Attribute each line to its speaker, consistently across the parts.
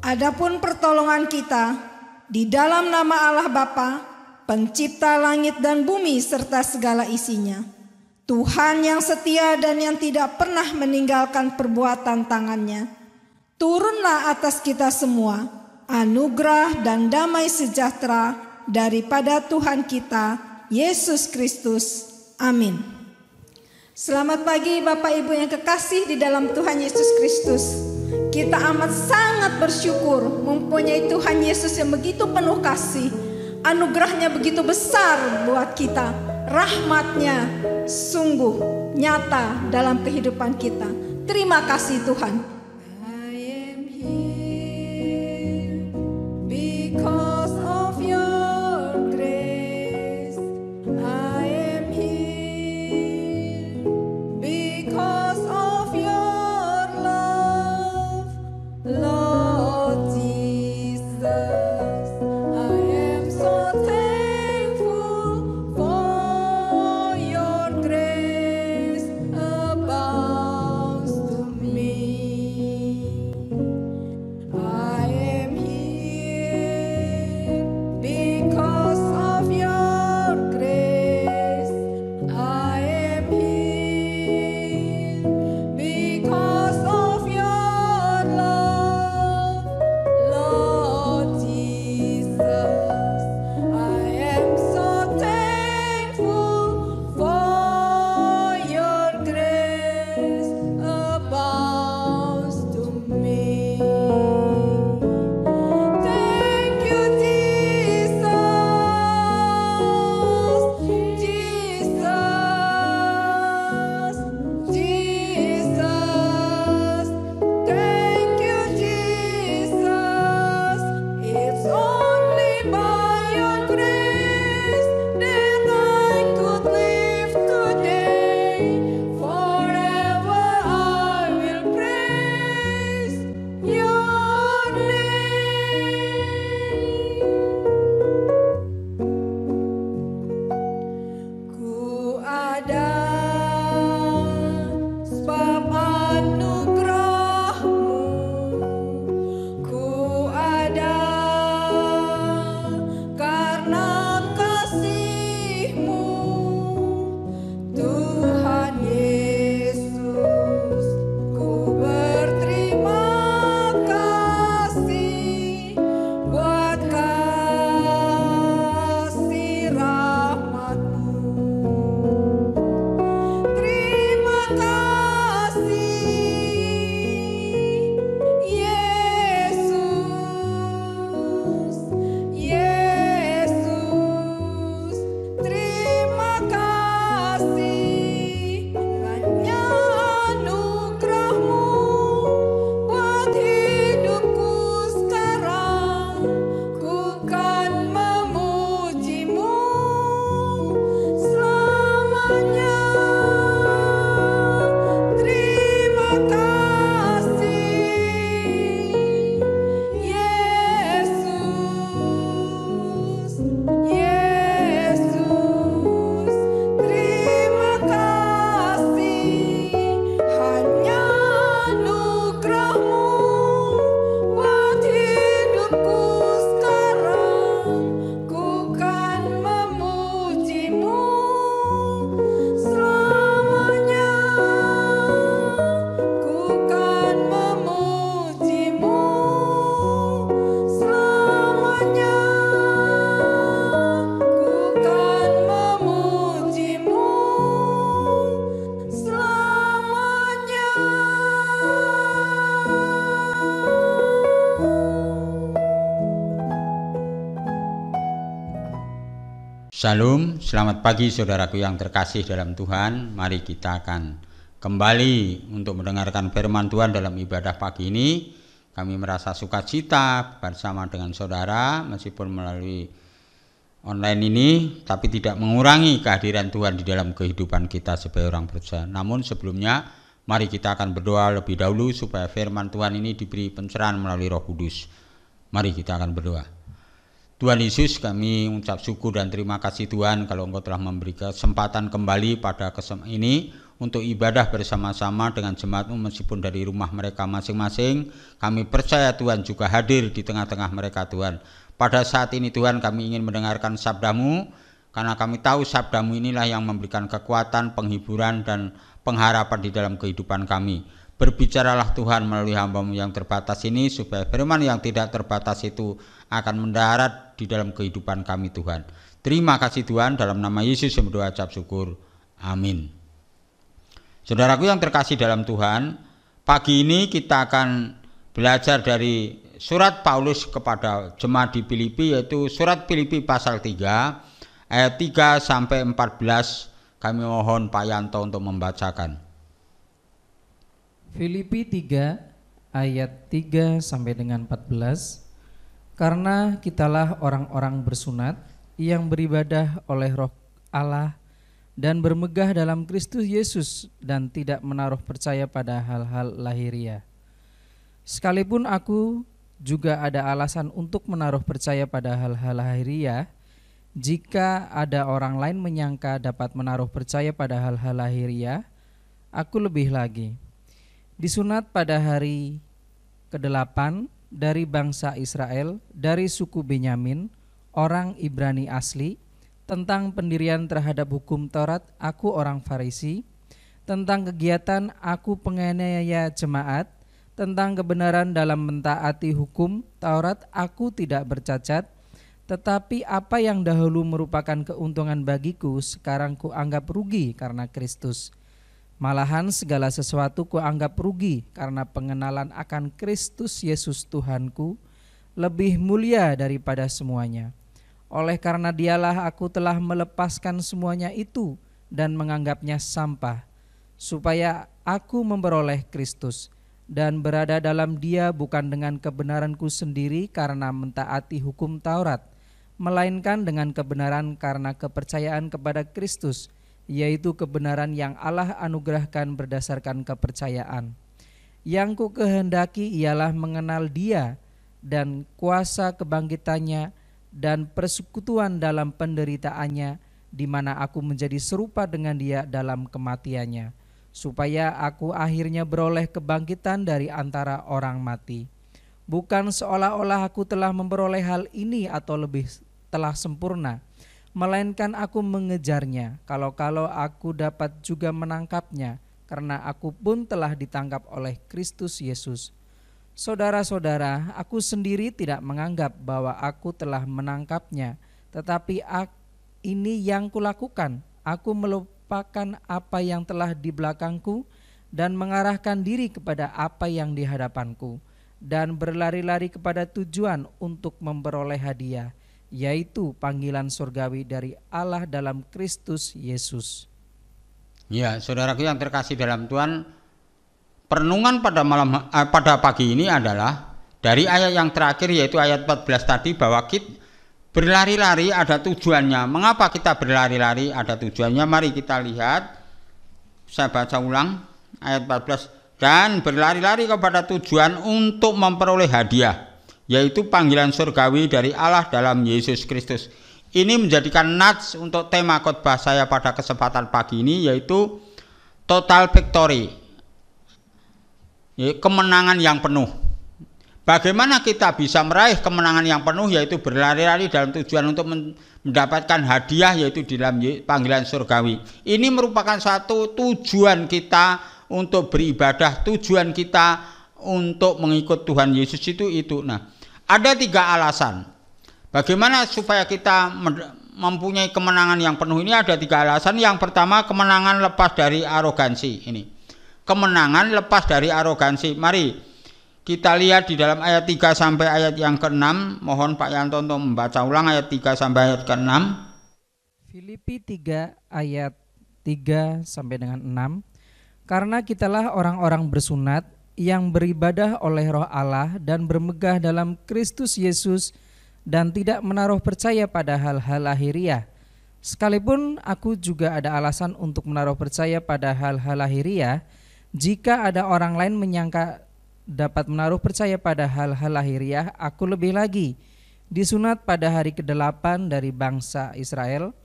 Speaker 1: Adapun pertolongan kita di dalam nama Allah Bapa, pencipta langit dan bumi serta segala isinya, Tuhan yang setia dan yang tidak pernah meninggalkan perbuatan tangannya. Turunlah atas kita semua anugerah dan damai sejahtera daripada Tuhan kita, Yesus Kristus. Amin. Selamat pagi Bapak Ibu yang kekasih di dalam Tuhan Yesus Kristus. Kita amat sangat bersyukur mempunyai Tuhan Yesus yang begitu penuh kasih. Anugerahnya begitu besar buat kita. Rahmatnya sungguh nyata dalam kehidupan kita. Terima kasih Tuhan.
Speaker 2: Shalom, selamat pagi saudaraku yang terkasih dalam Tuhan. Mari kita akan kembali untuk mendengarkan firman Tuhan dalam ibadah pagi ini. Kami merasa sukacita bersama dengan saudara meskipun melalui online ini, tapi tidak mengurangi kehadiran Tuhan di dalam kehidupan kita sebagai orang percaya. Namun sebelumnya, mari kita akan berdoa lebih dahulu supaya firman Tuhan ini diberi pencerahan melalui Roh Kudus. Mari kita akan berdoa. Tuhan Yesus, kami mengucap syukur dan terima kasih Tuhan kalau Engkau telah memberi kesempatan kembali pada kesempatan ini untuk ibadah bersama-sama dengan jemaat-Mu meskipun dari rumah mereka masing-masing. Kami percaya Tuhan juga hadir di tengah-tengah mereka Tuhan. Pada saat ini Tuhan kami ingin mendengarkan sabda-Mu, karena kami tahu sabda-Mu inilah yang memberikan kekuatan, penghiburan dan pengharapan di dalam kehidupan kami. Berbicaralah Tuhan melalui hamba-Mu yang terbatas ini, supaya firman yang tidak terbatas itu akan mendarat di dalam kehidupan kami Tuhan. Terima kasih Tuhan, dalam nama Yesus yang berdoa ucap syukur. Amin. Saudaraku yang terkasih dalam Tuhan, pagi ini kita akan belajar dari surat Paulus kepada jemaat di Filipi, yaitu surat Filipi pasal 3 ayat 3 sampai 14. Kami mohon Pak Yanto untuk membacakan.
Speaker 3: Filipi 3 ayat 3 sampai dengan 14. Karena kitalah orang-orang bersunat yang beribadah oleh Roh Allah dan bermegah dalam Kristus Yesus dan tidak menaruh percaya pada hal-hal lahiriah. Sekalipun aku juga ada alasan untuk menaruh percaya pada hal-hal lahiriah, jika ada orang lain menyangka dapat menaruh percaya pada hal-hal lahiriah, aku lebih lagi. Disunat pada hari ke-8 dari bangsa Israel, dari suku Benyamin, orang Ibrani asli. Tentang pendirian terhadap hukum Taurat, aku orang Farisi. Tentang kegiatan, aku penganiaya jemaat. Tentang kebenaran dalam mentaati hukum Taurat, aku tidak bercacat. Tetapi apa yang dahulu merupakan keuntungan bagiku, sekarang kuanggap rugi karena Kristus. Malahan segala sesuatu kuanggap rugi karena pengenalan akan Kristus Yesus Tuhanku lebih mulia daripada semuanya. Oleh karena Dialah aku telah melepaskan semuanya itu dan menganggapnya sampah, supaya aku memperoleh Kristus dan berada dalam Dia bukan dengan kebenaranku sendiri karena mentaati hukum Taurat, melainkan dengan kebenaran karena kepercayaan kepada Kristus, yaitu kebenaran yang Allah anugerahkan berdasarkan kepercayaan. Yang ku kehendaki ialah mengenal Dia dan kuasa kebangkitannya dan persekutuan dalam penderitaannya, di mana aku menjadi serupa dengan Dia dalam kematiannya, supaya aku akhirnya beroleh kebangkitan dari antara orang mati. Bukan seolah-olah aku telah memperoleh hal ini atau lebih telah sempurna, melainkan aku mengejarnya, kalau-kalau aku dapat juga menangkapnya, karena aku pun telah ditangkap oleh Kristus Yesus. Saudara-saudara, aku sendiri tidak menganggap bahwa aku telah menangkapnya, tetapi ini yang kulakukan. Aku melupakan apa yang telah di belakangku dan mengarahkan diri kepada apa yang di hadapanku, dan berlari-lari kepada tujuan untuk memperoleh hadiah, yaitu panggilan surgawi dari Allah dalam Kristus Yesus.
Speaker 2: Ya, saudaraku yang terkasih dalam Tuhan, perenungan pada pagi ini adalah dari ayat yang terakhir, yaitu ayat 14 tadi, bahwa kita berlari-lari ada tujuannya. Mengapa kita berlari-lari ada tujuannya? Mari kita lihat. Saya baca ulang ayat 14. Dan berlari-lari kepada tujuan untuk memperoleh hadiah, yaitu panggilan surgawi dari Allah dalam Yesus Kristus. Ini menjadikan nats untuk tema khotbah saya pada kesempatan pagi ini, yaitu total victory, kemenangan yang penuh. Bagaimana kita bisa meraih kemenangan yang penuh, yaitu berlari-lari dalam tujuan untuk mendapatkan hadiah, yaitu di dalam panggilan surgawi. Ini merupakan suatu tujuan kita untuk beribadah, tujuan kita untuk mengikut Tuhan Yesus itu. Nah, ada 3 alasan bagaimana supaya kita mempunyai kemenangan yang penuh. Ini ada 3 alasan. Yang pertama, kemenangan lepas dari arogansi. Ini kemenangan lepas dari arogansi. Mari kita lihat di dalam ayat 3 sampai ayat yang ke-6. Mohon Pak Yanto untuk membaca ulang ayat 3 sampai ayat ke-6.
Speaker 3: Filipi 3 ayat 3 sampai dengan 6. Karena kitalah orang-orang bersunat yang beribadah oleh Roh Allah dan bermegah dalam Kristus Yesus dan tidak menaruh percaya pada hal-hal lahiriah. Sekalipun aku juga ada alasan untuk menaruh percaya pada hal-hal lahiriah, jika ada orang lain menyangka dapat menaruh percaya pada hal-hal lahiriah, aku lebih lagi. Disunat pada hari ke-8 dari bangsa Israel,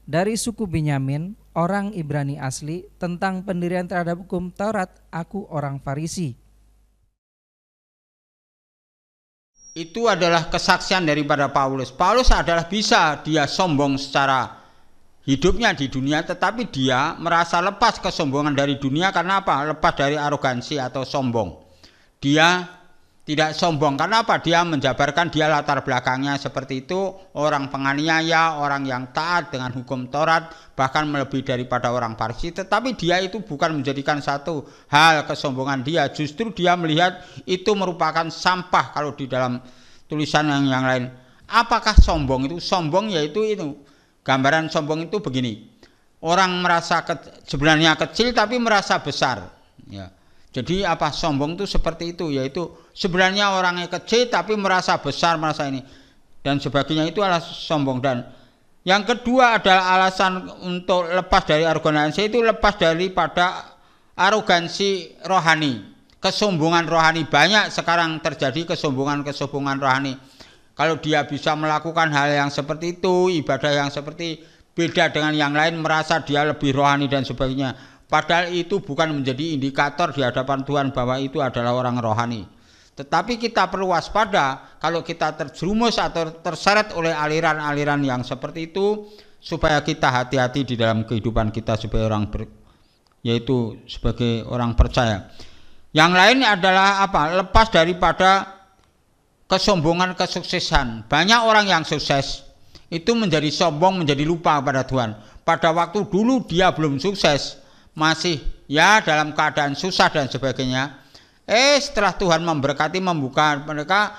Speaker 3: dari suku Benyamin, orang Ibrani asli, tentang pendirian terhadap hukum Taurat, aku orang Farisi.
Speaker 2: Itu adalah kesaksian daripada Paulus. Paulus adalah bisa dia sombong secara hidupnya di dunia, tetapi dia merasa lepas kesombongan dari dunia. Karena apa? Lepas dari arogansi atau sombong. Dia tidak sombong. Karena apa? Dia menjabarkan dia latar belakangnya seperti itu, orang penganiaya, orang yang taat dengan hukum Taurat, bahkan melebihi daripada orang Farisi. Tetapi dia itu bukan menjadikan satu hal kesombongan dia, justru dia melihat itu merupakan sampah. Kalau di dalam tulisan yang lain, apakah sombong itu? Sombong yaitu itu. Gambaran sombong itu begini. Orang merasa sebenarnya kecil tapi merasa besar, ya. Jadi apa sombong itu seperti itu, yaitu sebenarnya orangnya kecil tapi merasa besar, merasa ini dan sebagainya, itu adalah sombong. Dan yang kedua adalah alasan untuk lepas dari arogansi, itu lepas daripada arogansi rohani, kesombongan rohani. Banyak sekarang terjadi kesombongan rohani. Kalau dia bisa melakukan hal yang seperti itu, ibadah yang seperti beda dengan yang lain, merasa dia lebih rohani dan sebagainya. Padahal itu bukan menjadi indikator di hadapan Tuhan bahwa itu adalah orang rohani. Tetapi kita perlu waspada kalau kita terjerumus atau terseret oleh aliran-aliran yang seperti itu, supaya kita hati-hati di dalam kehidupan kita sebagai yaitu sebagai orang percaya. Yang lain adalah apa? Lepas daripada kesombongan kesuksesan. Banyak orang yang sukses itu menjadi sombong, menjadi lupa pada Tuhan. Pada waktu dulu dia belum sukses, masih ya dalam keadaan susah dan sebagainya. Setelah Tuhan memberkati, membuka, mereka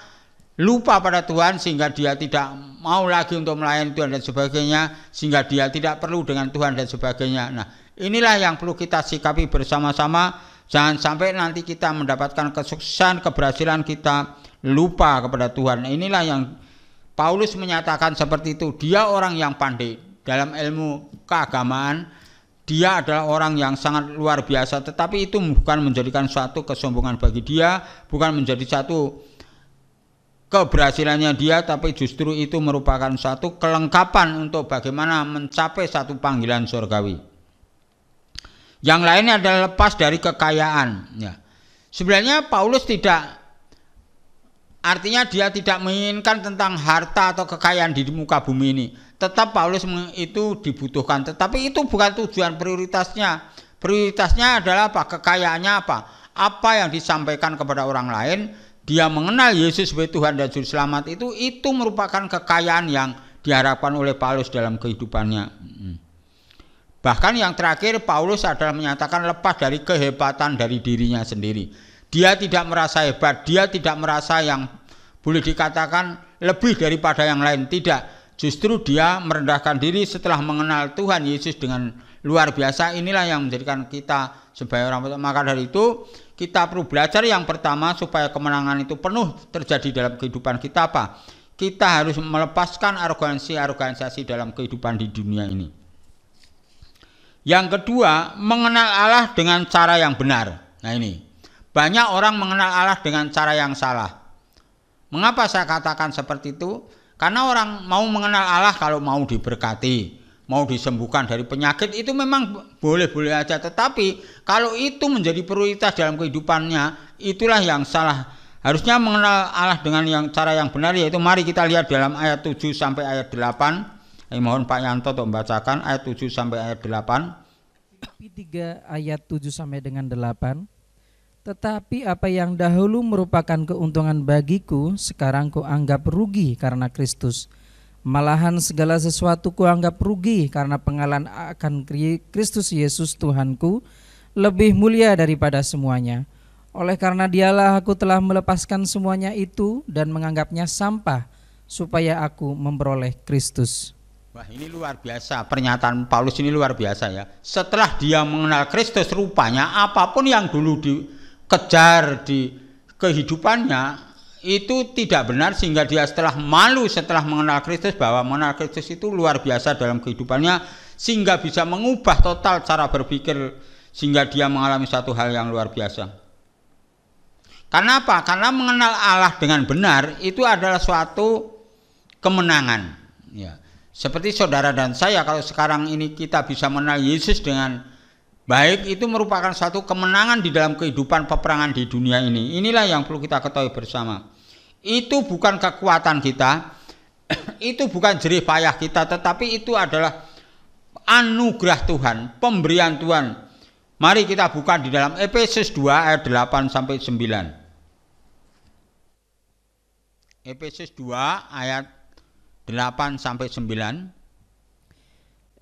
Speaker 2: lupa pada Tuhan sehingga dia tidak mau lagi untuk melayani Tuhan dan sebagainya, sehingga dia tidak perlu dengan Tuhan dan sebagainya. Nah, inilah yang perlu kita sikapi bersama-sama. Jangan sampai nanti kita mendapatkan kesuksesan, keberhasilan, kita lupa kepada Tuhan. Inilah yang Paulus menyatakan seperti itu. Dia orang yang pandai dalam ilmu keagamaan. Dia adalah orang yang sangat luar biasa, tetapi itu bukan menjadikan suatu kesombongan bagi dia, bukan menjadi satu keberhasilannya dia, tapi justru itu merupakan suatu kelengkapan untuk bagaimana mencapai satu panggilan surgawi. Yang lainnya adalah lepas dari kekayaan. Ya. Sebenarnya Paulus artinya dia tidak menginginkan tentang harta atau kekayaan di muka bumi ini. Tetap Paulus itu dibutuhkan, tetapi itu bukan tujuan prioritasnya. Prioritasnya adalah apa? Kekayaannya apa? Apa yang disampaikan kepada orang lain, dia mengenal Yesus sebagai Tuhan dan Juru Selamat, itu merupakan kekayaan yang diharapkan oleh Paulus dalam kehidupannya. Bahkan yang terakhir, Paulus adalah menyatakan lepas dari kehebatan dari dirinya sendiri. Dia tidak merasa hebat, dia tidak merasa yang boleh dikatakan lebih daripada yang lain, tidak. Justru dia merendahkan diri setelah mengenal Tuhan Yesus dengan luar biasa. Inilah yang menjadikan kita sebagai orang percaya. Maka dari itu kita perlu belajar yang pertama supaya kemenangan itu penuh terjadi dalam kehidupan kita apa? Kita harus melepaskan arogansi dalam kehidupan di dunia ini. Yang kedua, mengenal Allah dengan cara yang benar. Nah ini, banyak orang mengenal Allah dengan cara yang salah. Mengapa saya katakan seperti itu? Karena orang mau mengenal Allah kalau mau diberkati, mau disembuhkan dari penyakit, itu memang boleh-boleh aja. Tetapi kalau itu menjadi prioritas dalam kehidupannya, itulah yang salah. Harusnya mengenal Allah dengan cara yang benar, yaitu mari kita lihat dalam ayat 7 sampai ayat 8. Mohon Pak Yanto untuk membacakan ayat 7 sampai ayat 8.
Speaker 3: Filipi 3 ayat 7 sampai dengan 8. Tetapi apa yang dahulu merupakan keuntungan bagiku, sekarang kuanggap rugi karena Kristus. Malahan segala sesuatu kuanggap rugi karena pengalaman akan Kristus Yesus Tuhanku lebih mulia daripada semuanya. Oleh karena dialah aku telah melepaskan semuanya itu dan menganggapnya sampah, supaya aku memperoleh Kristus.
Speaker 2: Wah, ini luar biasa, pernyataan Paulus ini luar biasa ya. Setelah dia mengenal Kristus, rupanya apapun yang dulu kejar di kehidupannya itu tidak benar, sehingga dia setelah mengenal Kristus, bahwa mengenal Kristus itu luar biasa dalam kehidupannya, sehingga bisa mengubah total cara berpikir, sehingga dia mengalami satu hal yang luar biasa. Karena apa? Karena mengenal Allah dengan benar itu adalah suatu kemenangan ya. Seperti saudara dan saya, kalau sekarang ini kita bisa mengenal Yesus dengan baik, itu merupakan satu kemenangan di dalam kehidupan peperangan di dunia ini. Inilah yang perlu kita ketahui bersama. Itu bukan kekuatan kita, itu bukan jerih payah kita, tetapi itu adalah anugerah Tuhan, pemberian Tuhan. Mari kita buka di dalam Efesus 2 ayat 8 sampai 9. Efesus 2 ayat 8 sampai 9.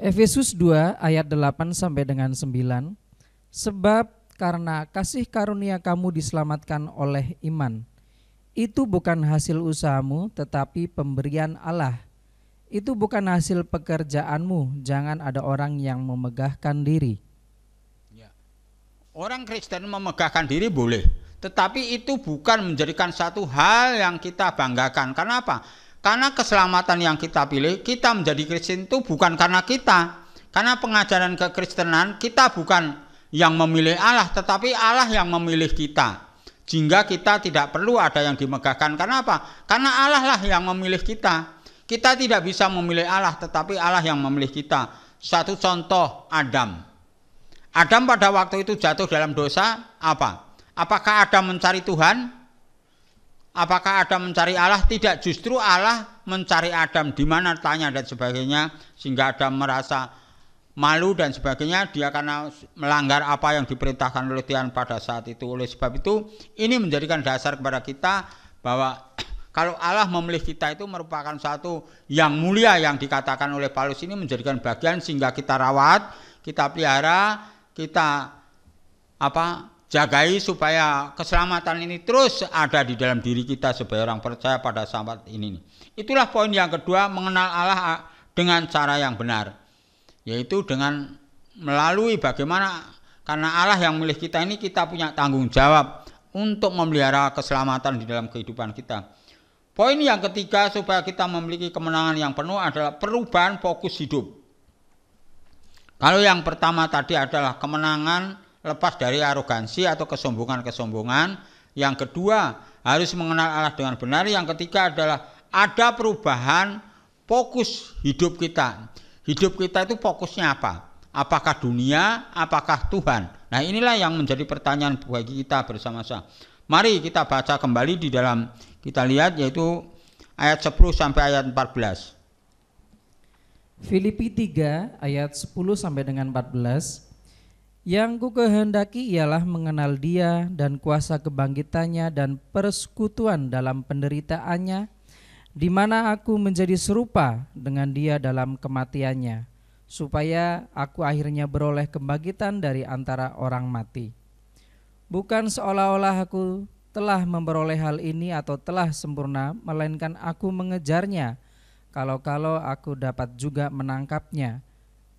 Speaker 3: Efesus 2 ayat 8 sampai dengan 9. Sebab karena kasih karunia kamu diselamatkan oleh iman. Itu bukan hasil usahamu, tetapi pemberian Allah. Itu bukan hasil pekerjaanmu, jangan ada orang yang memegahkan diri.
Speaker 2: Ya. Orang Kristen memegahkan diri boleh, tetapi itu bukan menjadikan satu hal yang kita banggakan. Karena apa? Karena keselamatan yang kita pilih, kita menjadi Kristen itu bukan karena kita. Karena pengajaran kekristenan, kita bukan yang memilih Allah, tetapi Allah yang memilih kita. Sehingga kita tidak perlu ada yang dimegahkan. Karena apa? Karena Allah lah yang memilih kita. Kita tidak bisa memilih Allah, tetapi Allah yang memilih kita. Satu contoh, Adam. Adam pada waktu itu jatuh dalam dosa, apa? Apakah Adam mencari Tuhan? Apakah Adam mencari Allah? Tidak, justru Allah mencari Adam. Di mana tanya dan sebagainya, sehingga Adam merasa malu dan sebagainya. Dia karena melanggar apa yang diperintahkan oleh Tuhan pada saat itu. Oleh sebab itu, ini menjadikan dasar kepada kita bahwa kalau Allah memilih kita itu merupakan satu yang mulia, yang dikatakan oleh Paulus ini menjadikan bagian sehingga kita rawat, kita pelihara, kita jagai supaya keselamatan ini terus ada di dalam diri kita sebagai orang percaya pada saat ini. Itulah poin yang kedua, mengenal Allah dengan cara yang benar, yaitu dengan melalui bagaimana, karena Allah yang memilih kita ini, kita punya tanggung jawab untuk memelihara keselamatan di dalam kehidupan kita. Poin yang ketiga, supaya kita memiliki kemenangan yang penuh adalah perubahan fokus hidup. Kalau yang pertama tadi adalah kemenangan lepas dari arogansi atau kesombongan-kesombongan. Yang kedua, harus mengenal Allah dengan benar. Yang ketiga adalah ada perubahan fokus hidup kita. Hidup kita itu fokusnya apa? Apakah dunia, apakah Tuhan? Nah, inilah yang menjadi pertanyaan bagi kita bersama-sama. Mari kita baca kembali di dalam, kita lihat yaitu ayat 10 sampai ayat 14.
Speaker 3: Filipi 3 ayat 10 sampai dengan 14. Yang ku kehendaki ialah mengenal Dia dan kuasa kebangkitannya dan persekutuan dalam penderitaannya, di mana aku menjadi serupa dengan Dia dalam kematiannya, supaya aku akhirnya beroleh kebangkitan dari antara orang mati. Bukan seolah-olah aku telah memperoleh hal ini atau telah sempurna, melainkan aku mengejarnya, kalau-kalau aku dapat juga menangkapnya,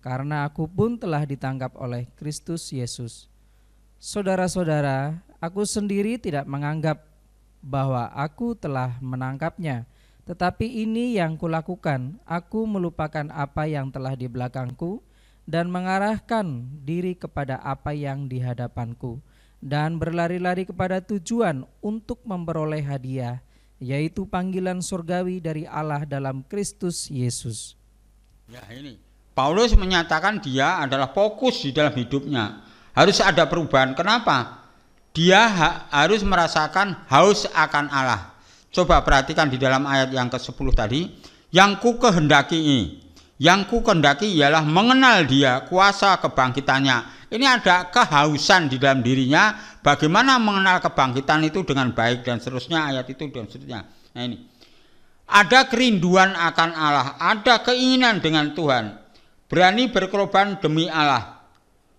Speaker 3: karena aku pun telah ditangkap oleh Kristus Yesus. Saudara-saudara, aku sendiri tidak menganggap bahwa aku telah menangkapnya, tetapi ini yang kulakukan, aku melupakan apa yang telah di belakangku dan mengarahkan diri kepada apa yang di hadapanku, dan berlari-lari kepada tujuan untuk memperoleh hadiah, yaitu panggilan surgawi dari Allah dalam Kristus Yesus.
Speaker 2: Ya, ini Paulus menyatakan dia adalah fokus di dalam hidupnya. Harus ada perubahan. Kenapa? Dia harus merasakan haus akan Allah. Coba perhatikan di dalam ayat yang ke-10 tadi. Yang ku kehendaki ialah mengenal Dia, kuasa kebangkitannya. Ini ada kehausan di dalam dirinya. Bagaimana mengenal kebangkitan itu dengan baik dan seterusnya, ayat itu dan seterusnya. Nah, ini ada kerinduan akan Allah, ada keinginan dengan Tuhan, berani berkorban demi Allah,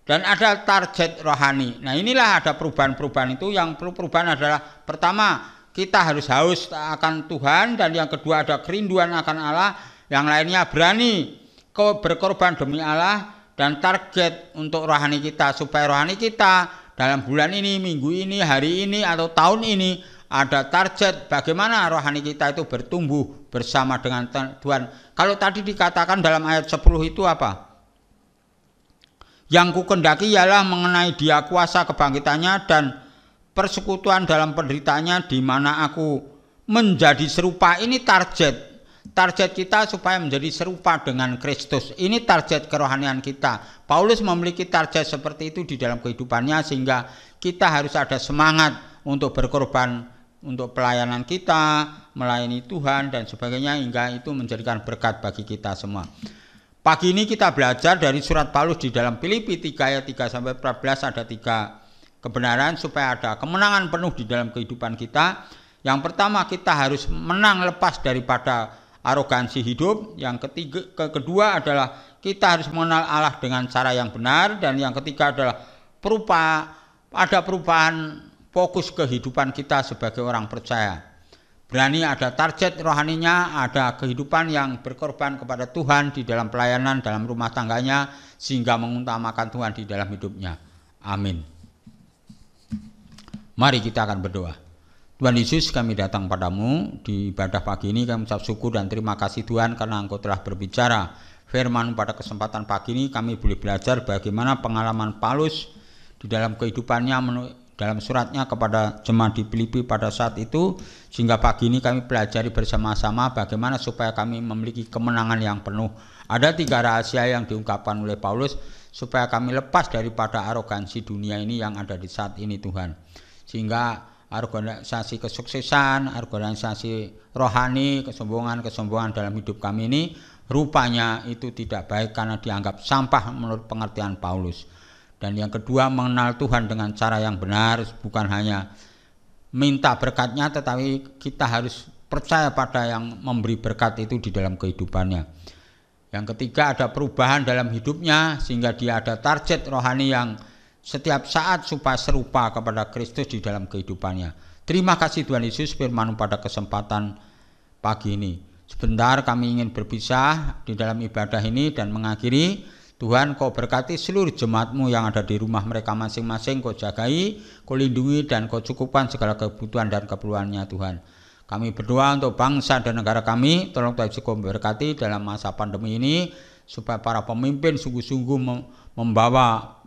Speaker 2: dan ada target rohani. Nah, inilah ada perubahan-perubahan itu. Yang perlu perubahan adalah pertama, kita harus haus akan Tuhan, dan yang kedua ada kerinduan akan Allah, yang lainnya berani berkorban demi Allah, dan target untuk rohani kita, supaya rohani kita dalam bulan ini, minggu ini, hari ini, atau tahun ini ada target bagaimana rohani kita itu bertumbuh bersama dengan Tuhan. Kalau tadi dikatakan dalam ayat 10 itu apa? Yang ku kehendaki ialah mengenai Dia, kuasa kebangkitannya dan persekutuan dalam penderitaannya, di mana aku menjadi serupa. Ini target target kita supaya menjadi serupa dengan Kristus. Ini target kerohanian kita. Paulus memiliki target seperti itu di dalam kehidupannya, sehingga kita harus ada semangat untuk berkorban untuk pelayanan kita, melayani Tuhan dan sebagainya, hingga itu menjadikan berkat bagi kita semua. Pagi ini kita belajar dari surat Paulus di dalam Filipi 3 ayat 3 sampai 14, ada 3 kebenaran supaya ada kemenangan penuh di dalam kehidupan kita. Yang pertama, kita harus menang lepas daripada arogansi hidup. Yang kedua adalah kita harus mengenal Allah dengan cara yang benar. Dan yang ketiga adalah ada perubahan fokus kehidupan kita sebagai orang percaya. Berani ada target rohaninya, ada kehidupan yang berkorban kepada Tuhan di dalam pelayanan, dalam rumah tangganya, sehingga mengutamakan Tuhan di dalam hidupnya. Amin. Mari kita akan berdoa. Tuhan Yesus, kami datang padamu di ibadah pagi ini. Kami mengucap syukur dan terima kasih Tuhan karena Engkau telah berbicara firman pada kesempatan pagi ini. Kami boleh belajar bagaimana pengalaman Paulus di dalam kehidupannya dalam suratnya kepada jemaat di Filipi pada saat itu, sehingga pagi ini kami pelajari bersama-sama bagaimana supaya kami memiliki kemenangan yang penuh. Ada 3 rahasia yang diungkapkan oleh Paulus supaya kami lepas daripada arogansi dunia ini yang ada di saat ini Tuhan, sehingga organisasi kesuksesan, organisasi rohani, kesombongan dalam hidup kami ini rupanya itu tidak baik karena dianggap sampah menurut pengertian Paulus. Dan yang kedua, mengenal Tuhan dengan cara yang benar, bukan hanya minta berkatnya, tetapi kita harus percaya pada yang memberi berkat itu di dalam kehidupannya. Yang ketiga, ada perubahan dalam hidupnya sehingga dia ada target rohani yang setiap saat supaya serupa kepada Kristus di dalam kehidupannya. Terima kasih Tuhan Yesus firman pada kesempatan pagi ini. Sebentar kami ingin berpisah di dalam ibadah ini dan mengakhiri. Tuhan, Kau berkati seluruh jemaat-Mu yang ada di rumah mereka masing-masing. Kau jagai, Kau lindungi dan Kau cukupkan segala kebutuhan dan keperluannya Tuhan. Kami berdoa untuk bangsa dan negara kami. Tolong Tuhan Yesus Kau berkati dalam masa pandemi ini, supaya para pemimpin sungguh-sungguh membawa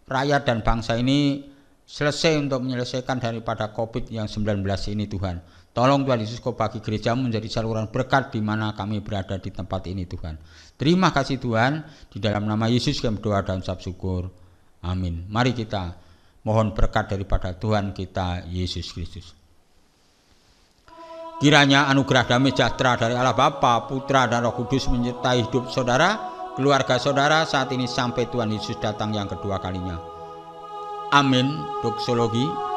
Speaker 2: rakyat dan bangsa ini selesai untuk menyelesaikan daripada COVID-19 ini Tuhan. Tolong Tuhan Yesus Kau bagi gereja-Mu menjadi saluran berkat di mana kami berada di tempat ini Tuhan. Terima kasih Tuhan, di dalam nama Yesus kami berdoa dan ucap syukur. Amin. Mari kita mohon berkat daripada Tuhan kita Yesus Kristus. Kiranya anugerah damai sejahtera dari Allah Bapa, Putra dan Roh Kudus menyertai hidup saudara, keluarga saudara saat ini sampai Tuhan Yesus datang yang kedua kalinya. Amin. Doksologi.